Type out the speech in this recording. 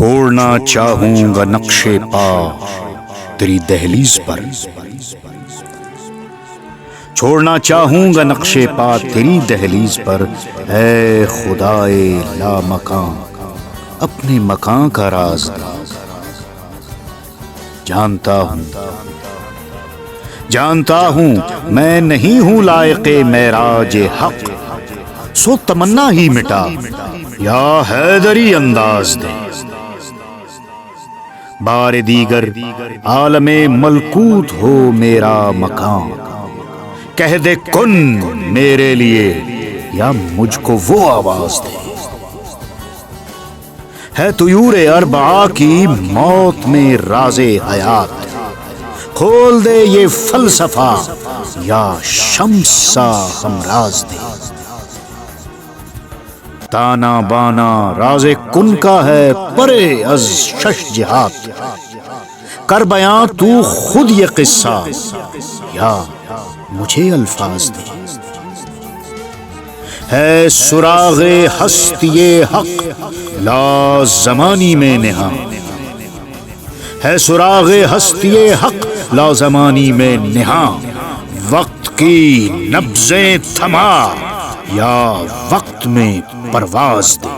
چھوڑنا چاہوں گا نقش پا تیری دہلیز پر، چھوڑنا چاہوں گا نقش پا تیری دہلیز پر، اے خدائے لا مکان اپنے مکان کا راز دے۔ جانتا ہوں میں نہیں ہوں لائق معراج حق، سو تمنا ہی مٹا یا حیدری انداز دے۔ بار دیگر عالم ملکوت ہو میرا مکان، کہہ دے کن میرے لیے یا مجھ کو وہ آواز دے۔ ہے طیور اربعہ کی موت میں راز حیات، کھول دے یہ فلسفہ یا شمسا ہمراز دے۔ تانا بانا راز کن کا ہے پرے از شش جہات، کر بیاں تو خود یہ قصہ یا مجھے الفاظ دے۔ ہے سراغ ہستی حق لا زمانی میں نہاں، ہے سراغ ہستی حق لا زمانی میں نہاں، وقت کی نبضیں تھما یا وقت میں پرواز دے۔